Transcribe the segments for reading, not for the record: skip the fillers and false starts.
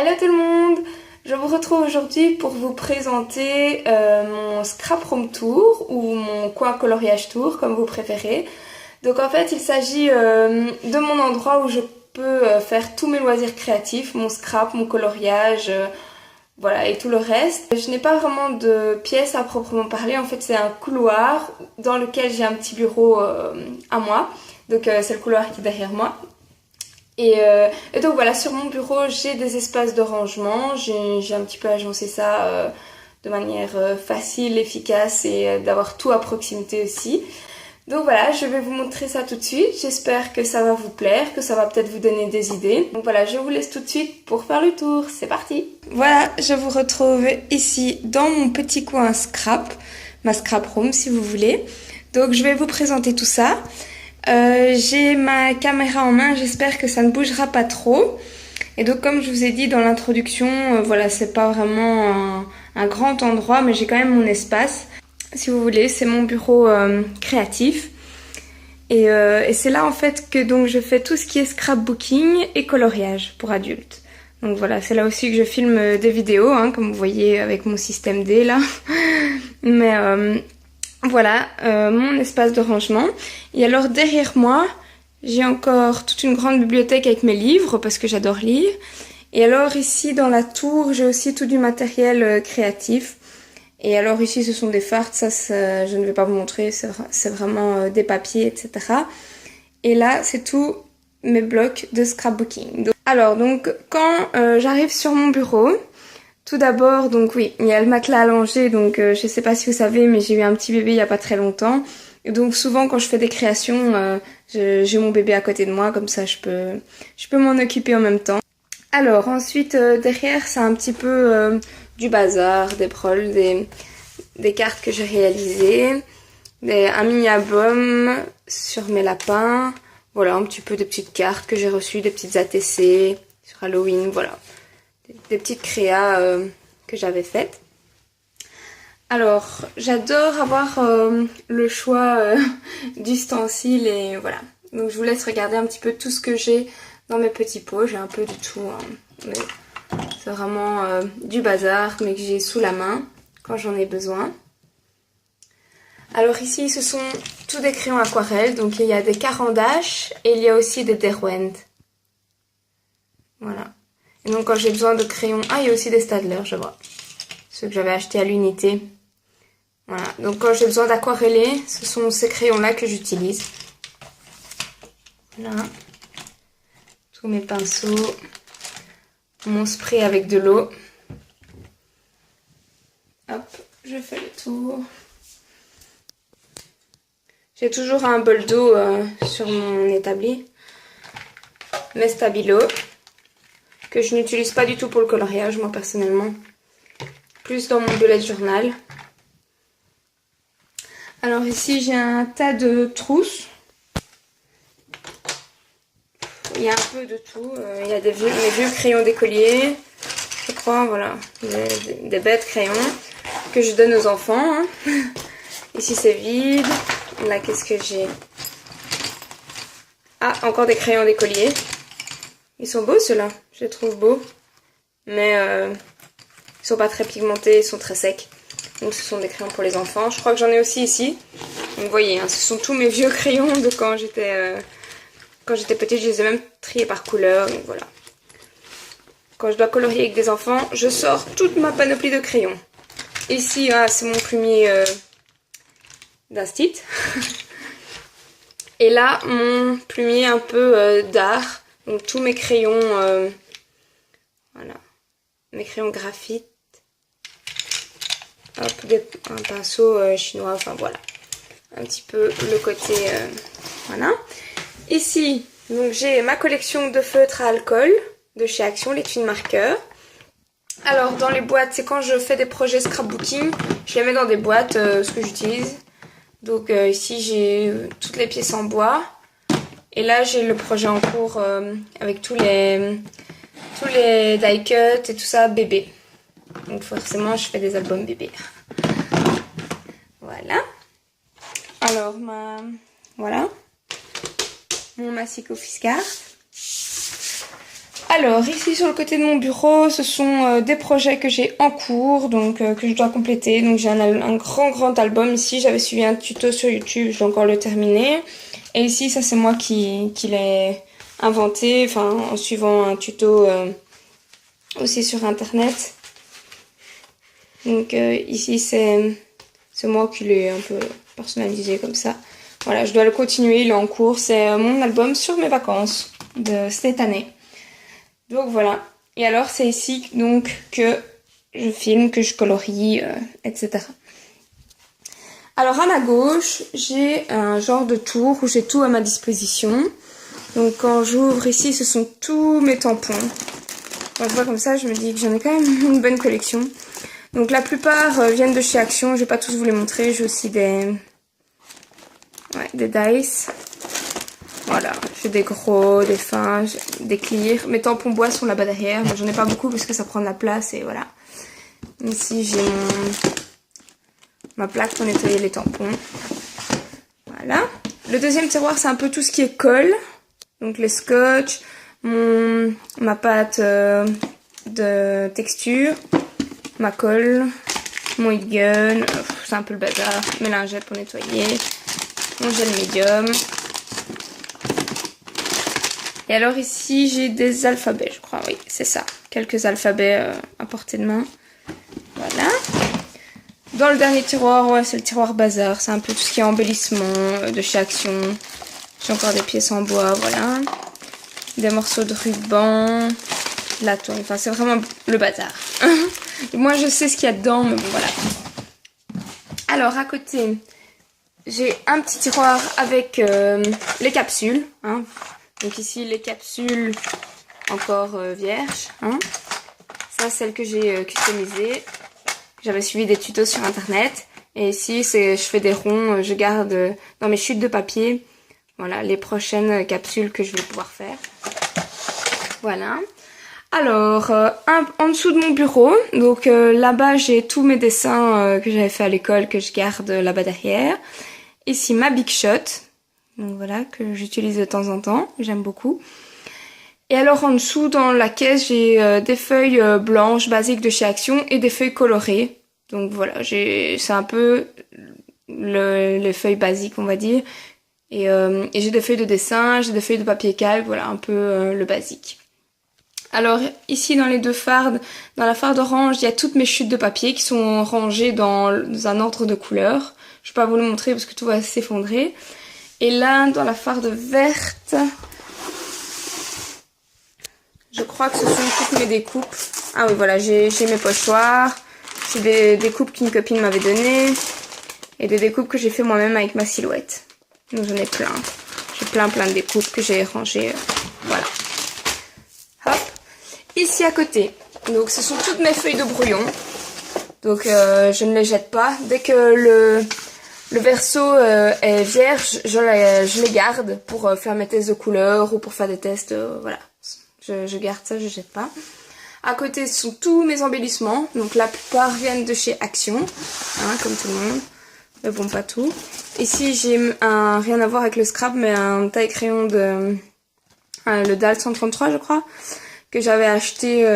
Hello tout le monde! Je vous retrouve aujourd'hui pour vous présenter mon Scrap Room Tour ou mon coin coloriage tour comme vous préférez. Donc en fait il s'agit de mon endroit où je peux faire tous mes loisirs créatifs, mon scrap, mon coloriage, voilà, et tout le reste. Je n'ai pas vraiment de pièce à proprement parler, en fait c'est un couloir dans lequel j'ai un petit bureau à moi. Donc c'est le couloir qui est derrière moi. Et donc voilà, sur mon bureau, j'ai des espaces de rangement. J'ai un petit peu agencé ça de manière facile, efficace et d'avoir tout à proximité aussi. Donc voilà, je vais vous montrer ça tout de suite. J'espère que ça va vous plaire, que ça va peut-être vous donner des idées. Donc voilà, je vous laisse tout de suite pour faire le tour. C'est parti! Voilà, je vous retrouve ici dans mon petit coin scrap, ma scrap room si vous voulez. Donc je vais vous présenter tout ça. J'ai ma caméra en main, j'espère que ça ne bougera pas trop. Et donc comme je vous ai dit dans l'introduction, voilà, c'est pas vraiment un grand endroit, mais j'ai quand même mon espace. Si vous voulez, c'est mon bureau créatif. Et c'est là en fait que donc je fais tout ce qui est scrapbooking et coloriage pour adultes. Donc voilà, c'est là aussi que je filme des vidéos, hein, comme vous voyez avec mon système D là. Mais voilà, mon espace de rangement. Et alors derrière moi, j'ai encore toute une grande bibliothèque avec mes livres parce que j'adore lire. Et alors ici dans la tour, j'ai aussi tout du matériel créatif. Et alors ici ce sont des fardes, ça je ne vais pas vous montrer, c'est vraiment des papiers, etc. Et là c'est tout mes blocs de scrapbooking. Alors donc quand j'arrive sur mon bureau, tout d'abord, donc oui, il y a le matelas allongé, donc je sais pas si vous savez, mais j'ai eu un petit bébé il y a pas très longtemps. Et donc souvent quand je fais des créations, j'ai mon bébé à côté de moi, comme ça je peux m'en occuper en même temps. Alors ensuite, derrière, c'est un petit peu du bazar, des prols, des cartes que j'ai réalisées, un mini-album sur mes lapins, voilà, un petit peu de petites cartes que j'ai reçues, des petites ATC sur Halloween, voilà. Des petites créas que j'avais faites. Alors, j'adore avoir le choix d'ustensiles et voilà. Donc je vous laisse regarder un petit peu tout ce que j'ai dans mes petits pots. J'ai un peu de tout, hein. C'est vraiment du bazar, mais que j'ai sous la main quand j'en ai besoin. Alors ici, ce sont tous des crayons aquarelles. Donc il y a des Caran-d'Ache et il y a aussi des Derwent. Voilà. Et donc quand j'ai besoin de crayons... Ah, il y a aussi des Staedtler, je vois. Ceux que j'avais achetés à l'unité. Voilà. Donc quand j'ai besoin d'aquareller, ce sont ces crayons-là que j'utilise. Voilà. Tous mes pinceaux. Mon spray avec de l'eau. Hop, je fais le tour. J'ai toujours un bol d'eau sur mon établi. Mes stabilos. Que je n'utilise pas du tout pour le coloriage, moi personnellement. Plus dans mon bullet journal. Alors ici j'ai un tas de trousses. Il y a un peu de tout. Il y a mes vieux crayons d'écolier, je crois, voilà. Des bêtes crayons que je donne aux enfants. Hein. Ici c'est vide. Là qu'est-ce que j'ai? Ah, encore des crayons d'écolier. Ils sont beaux ceux-là, je les trouve beaux. Mais ils sont pas très pigmentés, ils sont très secs. Donc ce sont des crayons pour les enfants. Je crois que j'en ai aussi ici. Donc vous voyez, hein, ce sont tous mes vieux crayons de quand j'étais petite. Je les ai même triés par couleur. Donc voilà. Quand je dois colorier avec des enfants, je sors toute ma panoplie de crayons. Ici, ah, c'est mon plumier d'Astit. Et là, mon plumier un peu d'art. Donc tous mes crayons, voilà, mes crayons graphite. Hop, un pinceau chinois, enfin voilà. Un petit peu le côté, voilà. Ici, donc j'ai ma collection de feutres à alcool de chez Action, les Twin Markers. Alors dans les boîtes, c'est quand je fais des projets scrapbooking, je les mets dans des boîtes, ce que j'utilise. Donc ici j'ai toutes les pièces en bois. Et là j'ai le projet en cours avec tous les die cuts et tout ça bébé. Donc forcément je fais des albums bébé. Voilà. Alors voilà. Mon massicot Fiscard. Alors, ici sur le côté de mon bureau, ce sont des projets que j'ai en cours, donc que je dois compléter. Donc j'ai un grand album ici, j'avais suivi un tuto sur YouTube, je dois encore le terminer. Et ici, ça c'est moi qui l'ai inventé, enfin en suivant un tuto aussi sur internet. Donc ici c'est moi qui l'ai un peu personnalisé comme ça. Voilà, je dois le continuer, il est en cours. C'est mon album sur mes vacances de cette année. Donc voilà. Et alors c'est ici donc que je filme, que je colorie, etc. Alors à ma gauche, j'ai un genre de tour où j'ai tout à ma disposition. Donc quand j'ouvre ici, ce sont tous mes tampons. Quand je vois comme ça, je me dis que j'en ai quand même une bonne collection. Donc la plupart viennent de chez Action, je vais pas tous vous les montrer. J'ai aussi des Dice. Voilà, j'ai des gros, des fins, des clear. Mes tampons bois sont là-bas derrière, mais j'en ai pas beaucoup parce que ça prend de la place et voilà. Ici j'ai ma plaque pour nettoyer les tampons. Voilà. Le deuxième tiroir c'est un peu tout ce qui est colle. Donc les scotch, ma pâte de texture, ma colle, mon heat gun, c'est un peu le bazar, mes lingettes pour nettoyer, mon gel médium. Et alors ici j'ai des alphabets, je crois, oui c'est ça, quelques alphabets à portée de main. Voilà. Dans le dernier tiroir, ouais, c'est le tiroir bazar, c'est un peu tout ce qui est embellissement de chez Action. J'ai encore des pièces en bois, voilà. Des morceaux de ruban, la tonne, enfin c'est vraiment le bazar. Moi je sais ce qu'il y a dedans, mais bon voilà. Alors à côté, j'ai un petit tiroir avec les capsules. Hein. Donc ici les capsules encore vierges. Hein. Ça, celle que j'ai customisée. J'avais suivi des tutos sur internet. Et ici, je fais des ronds, je garde dans mes chutes de papier. Voilà, les prochaines capsules que je vais pouvoir faire. Voilà. Alors, en dessous de mon bureau, donc là-bas, j'ai tous mes dessins que j'avais fait à l'école que je garde là-bas derrière. Ici, ma Big Shot. Donc voilà, que j'utilise de temps en temps. J'aime beaucoup. Et alors, en dessous, dans la caisse, j'ai des feuilles blanches basiques de chez Action et des feuilles colorées. Donc voilà, c'est un peu les feuilles basiques, on va dire. Et j'ai des feuilles de dessin, j'ai des feuilles de papier calque, voilà, un peu le basique. Alors ici dans les deux fardes, dans la farde orange, il y a toutes mes chutes de papier qui sont rangées dans un ordre de couleurs. Je vais pas vous le montrer parce que tout va s'effondrer. Et là, dans la farde verte, je crois que ce sont toutes mes découpes. Ah oui, voilà, j'ai mes pochoirs, j'ai des découpes qu'une copine m'avait données et des découpes que j'ai fait moi-même avec ma silhouette. Donc j'en ai plein. J'ai plein de découpes que j'ai rangées. Voilà. Hop. Ici à côté, donc ce sont toutes mes feuilles de brouillon. Donc je ne les jette pas. Dès que le verso est vierge, je les garde pour faire mes tests de couleurs ou pour faire des tests. Voilà. Je garde ça, je jette pas. À côté, ce sont tous mes embellissements. Donc la plupart viennent de chez Action, hein, comme tout le monde. Mais bon, pas tout. Ici, j'ai rien à voir avec le scrap, mais un taille-crayon de le DAL 133, je crois, que j'avais acheté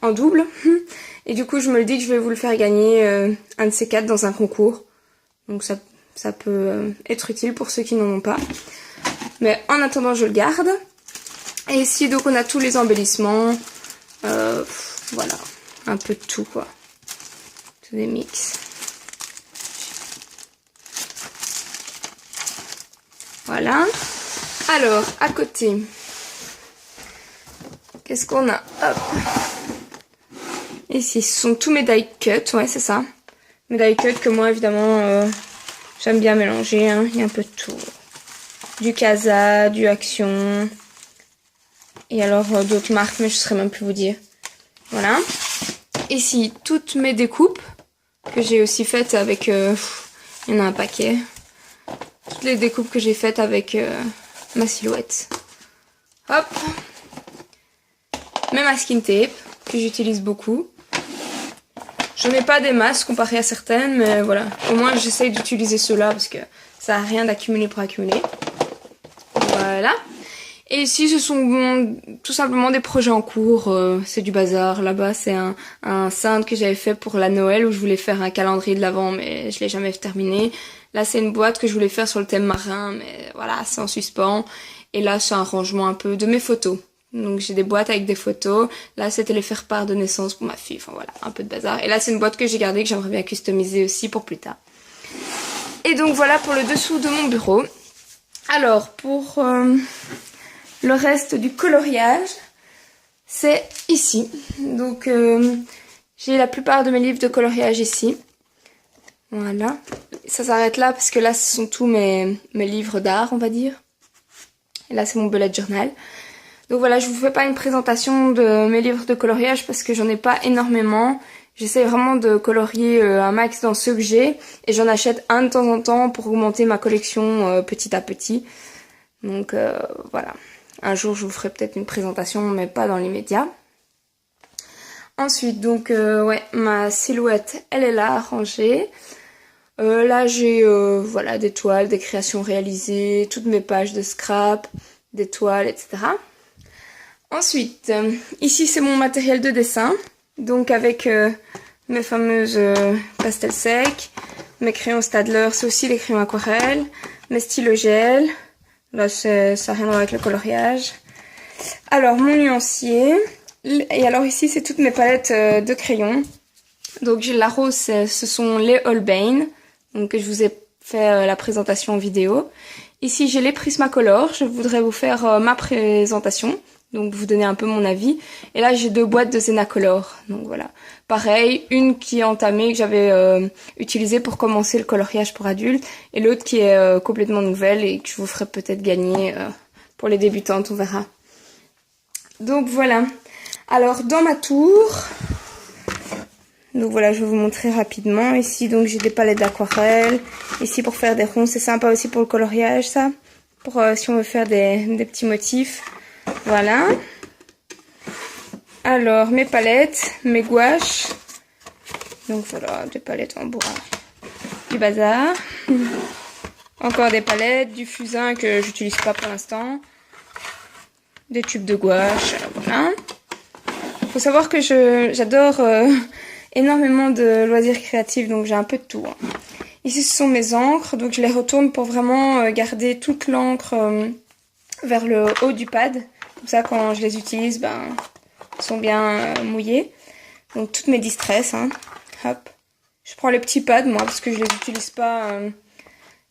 en double. Et du coup, je me le dis que je vais vous le faire gagner un de ces quatre dans un concours. Donc ça peut être utile pour ceux qui n'en ont pas. Mais en attendant, je le garde. Et ici, donc, on a tous les embellissements. Voilà, un peu de tout, quoi. Tous des mix. Voilà. Alors, à côté, qu'est-ce qu'on a? Hop. Ici, ce sont tous mes die cuts, ouais, c'est ça. Mes die cuts que moi, évidemment, j'aime bien mélanger, hein. Il y a un peu de tout. Du Casa, du Action. Et alors, d'autres marques, mais je ne saurais même plus vous dire. Voilà. Ici, toutes mes découpes, que j'ai aussi faites avec... il y en a un paquet. Toutes les découpes que j'ai faites avec ma silhouette. Hop. Mes masking tape, que j'utilise beaucoup. Je mets pas des masses comparé à certaines, mais voilà. Au moins, j'essaye d'utiliser ceux-là parce que ça n'a rien d'accumuler pour accumuler. Voilà. Et ici, ce sont tout simplement des projets en cours. C'est du bazar. Là-bas, c'est un cintre que j'avais fait pour la Noël où je voulais faire un calendrier de l'Avent, mais je l'ai jamais terminé. Là, c'est une boîte que je voulais faire sur le thème marin, mais voilà, c'est en suspens. Et là, c'est un rangement un peu de mes photos. Donc, j'ai des boîtes avec des photos. Là, c'était les faire-part de naissance pour ma fille. Enfin, voilà, un peu de bazar. Et là, c'est une boîte que j'ai gardée, que j'aimerais bien customiser aussi pour plus tard. Et donc, voilà pour le dessous de mon bureau. Alors, pour le reste du coloriage, c'est ici. Donc, j'ai la plupart de mes livres de coloriage ici. Voilà. Ça s'arrête là parce que là, ce sont tous mes livres d'art, on va dire. Et là, c'est mon bullet journal. Donc voilà, je vous fais pas une présentation de mes livres de coloriage parce que j'en ai pas énormément. J'essaie vraiment de colorier un max dans ceux que j'ai. Et j'en achète un de temps en temps pour augmenter ma collection petit à petit. Donc voilà. Un jour, je vous ferai peut-être une présentation, mais pas dans l'immédiat. Ensuite, donc, ouais, ma silhouette, elle est là, rangée. Là, j'ai, voilà, des toiles, des créations réalisées, toutes mes pages de scrap, des toiles, etc. Ensuite, ici, c'est mon matériel de dessin. Donc, avec mes fameuses pastels secs, mes crayons Staedtler, c'est aussi les crayons aquarelles, mes stylos gel. Là, ça n'a rien à voir avec le coloriage. Alors, mon nuancier. Et alors, ici, c'est toutes mes palettes de crayons. Donc, j'ai la rose, ce sont les Holbein. Donc, je vous ai fait la présentation en vidéo. Ici, j'ai les Prismacolor. Je voudrais vous faire ma présentation. Donc, vous donner un peu mon avis. Et là, j'ai 2 boîtes de Zenacolor. Donc, voilà. Pareil, une qui est entamée, que j'avais utilisée pour commencer le coloriage pour adultes. Et l'autre qui est complètement nouvelle et que je vous ferai peut-être gagner pour les débutantes, on verra. Donc, voilà. Alors, dans ma tour... Donc voilà, je vais vous montrer rapidement. Ici, donc j'ai des palettes d'aquarelle. Ici, pour faire des ronds, c'est sympa aussi pour le coloriage, ça. Pour si on veut faire des petits motifs. Voilà. Alors, mes palettes, mes gouaches. Donc voilà, des palettes en bois. Du bazar. Encore des palettes, du fusain que j'utilise pas pour l'instant. Des tubes de gouache, voilà. Faut savoir que j'adore énormément de loisirs créatifs, donc j'ai un peu de tout. Hein. Ici, ce sont mes encres, donc je les retourne pour vraiment garder toute l'encre vers le haut du pad. Comme ça, quand je les utilise, ben, ils sont bien mouillés. Donc, toutes mes distress, hein. Hop. Je prends les petits pads, moi, parce que je les utilise pas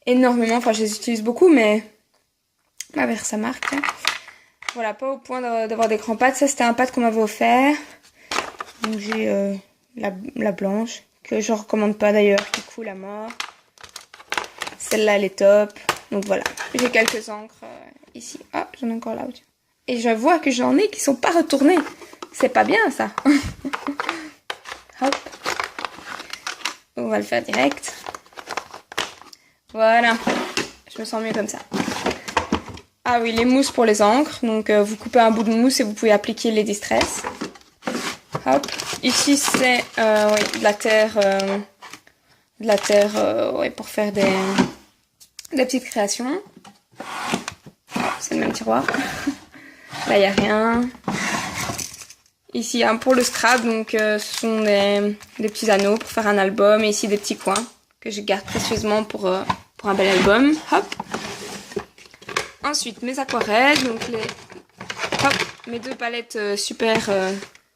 énormément. Enfin, je les utilise beaucoup, mais ma Versa marque. Hein. Voilà, pas au point d'avoir des grands pads. Ça, c'était un pad qu'on m'avait offert. Donc, j'ai la blanche, que je recommande pas d'ailleurs, qui coule à mort. Celle-là, elle est top. Donc, voilà. J'ai quelques encres ici. Ah, j'en ai encore là. Et je vois que j'en ai qui sont pas retournées. C'est pas bien, ça. Hop. On va le faire direct. Voilà. Je me sens mieux comme ça. Ah oui, les mousses pour les encres. Donc, vous coupez un bout de mousse et vous pouvez appliquer les distress. Hop. Ici, c'est oui, de la terre. Oui, pour faire des petites créations. C'est le même tiroir. Là, il n'y a rien. Ici, hein, pour le scrap, donc ce sont des petits anneaux pour faire un album. Et ici, des petits coins que je garde précieusement pour un bel album. Hop. Ensuite, mes aquarelles. Donc, mes 2 palettes super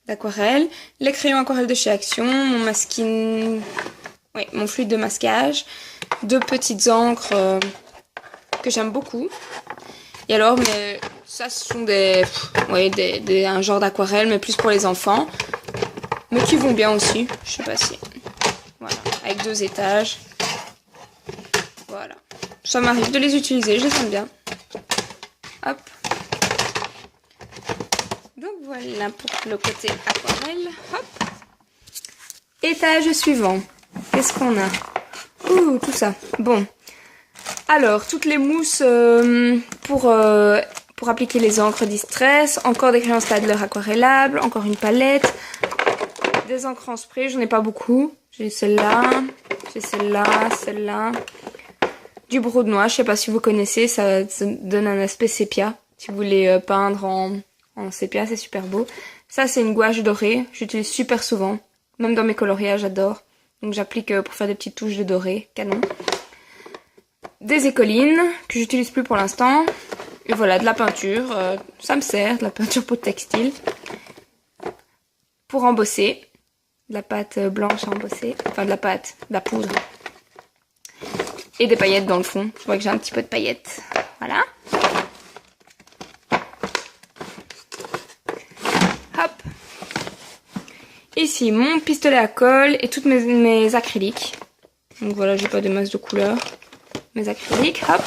d'aquarelle. Les crayons aquarelles de chez Action. Mon masking... Oui, mon fluide de masquage. 2 petites encres que j'aime beaucoup. Et alors, mais ça, ce sont un genre d'aquarelle, mais plus pour les enfants. Mais qui vont bien aussi. Je sais pas si... Voilà, avec 2 étages. Voilà. Ça m'arrive de les utiliser, je les aime bien. Hop. Donc voilà pour le côté aquarelle. Hop. Étage suivant. Qu'est-ce qu'on a? Ouh, tout ça. Bon. Alors, toutes les mousses pour appliquer les encres distress. Encore des crayons Staedtler aquarellables. Encore une palette. Des encres en spray. J'en ai pas beaucoup. J'ai celle-là. J'ai celle-là. Celle-là. Du brou de noix. Je sais pas si vous connaissez. Ça donne un aspect sépia. Si vous voulez peindre en sépia, c'est super beau. Ça, c'est une gouache dorée. J'utilise super souvent. Même dans mes coloriages, j'adore. Donc j'applique pour faire des petites touches de doré. Canon. Des écolines, que j'utilise plus pour l'instant. Et voilà, de la peinture. Ça me sert, de la peinture pour textile. Pour embosser. De la pâte blanche à embosser. Enfin, de la poudre. Et des paillettes dans le fond. Je vois que j'ai un petit peu de paillettes. Voilà. Hop. Ici, mon pistolet à colle et toutes mes acryliques. Donc voilà, j'ai pas de masse de couleurs. Mes acryliques, hop.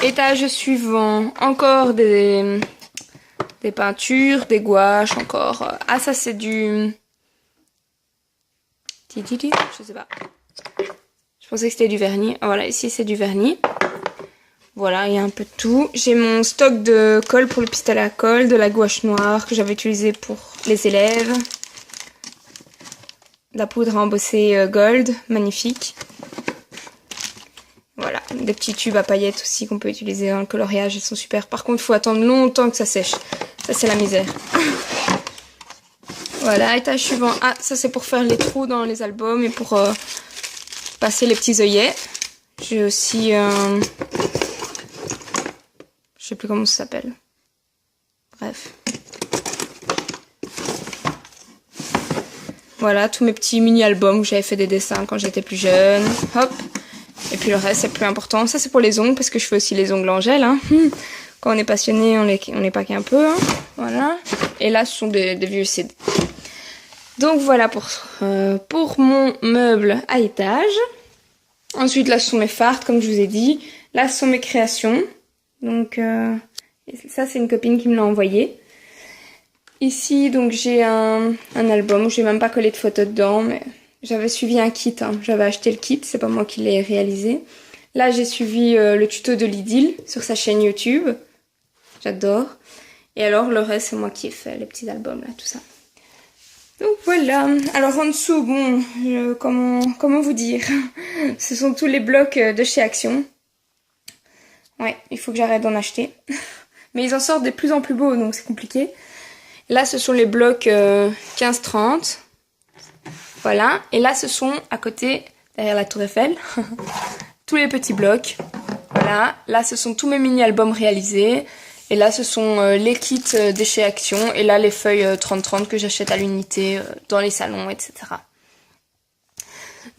Étage suivant, encore des peintures, des gouaches, encore. Ah, ça c'est du... Je sais pas. Je pensais que c'était du vernis. Ah, voilà, ici c'est du vernis. Voilà, il y a un peu de tout. J'ai mon stock de colle pour le pistolet à colle, de la gouache noire que j'avais utilisée pour les élèves. De la poudre à embosser gold, magnifique. Voilà, des petits tubes à paillettes aussi qu'on peut utiliser dans le coloriage, ils sont super. Par contre, il faut attendre longtemps que ça sèche. Ça, c'est la misère. Voilà, étage suivant. Ah, ça c'est pour faire les trous dans les albums et pour passer les petits œillets. J'ai aussi... je sais plus comment ça s'appelle. Bref. Voilà, tous mes petits mini-albums où j'avais fait des dessins quand j'étais plus jeune. Hop. Et puis le reste, c'est plus important. Ça, c'est pour les ongles, parce que je fais aussi les ongles en gel. Hein. Quand on est passionné, on les pack un peu. Hein. Voilà. Et là, ce sont des vieux CD. Donc voilà pour mon meuble à étage. Ensuite, là, ce sont mes fardes, comme je vous ai dit. Là, ce sont mes créations. Donc, ça, c'est une copine qui me l'a envoyé. Ici, donc, j'ai un album où j'ai même pas collé de photos dedans, mais j'avais suivi un kit. Hein. J'avais acheté le kit, c'est pas moi qui l'ai réalisé. Là, j'ai suivi le tuto de Lydil sur sa chaîne YouTube. J'adore. Et alors, le reste, c'est moi qui ai fait les petits albums, là, tout ça. Donc voilà. Alors en dessous, bon, comment vous dire? Ce sont tous les blocs de chez Action. Ouais, il faut que j'arrête d'en acheter. Mais ils en sortent de plus en plus beaux, donc c'est compliqué. Là, ce sont les blocs 15-30. Voilà. Et là, ce sont à côté, derrière la Tour Eiffel, tous les petits blocs. Voilà. Là, ce sont tous mes mini-albums réalisés. Et là, ce sont les kits de chez Action. Et là, les feuilles 30-30 que j'achète à l'unité dans les salons, etc.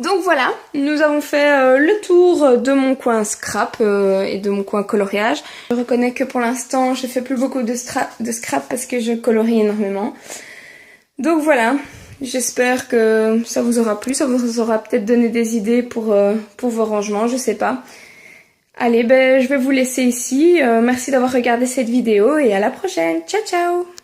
Donc voilà, nous avons fait le tour de mon coin scrap et de mon coin coloriage. Je reconnais que pour l'instant, je fais plus beaucoup de scrap parce que je colorie énormément. Donc voilà, j'espère que ça vous aura plu. Ça vous aura peut-être donné des idées pour vos rangements, je sais pas. Allez, je vais vous laisser ici. Merci d'avoir regardé cette vidéo et à la prochaine. Ciao, ciao!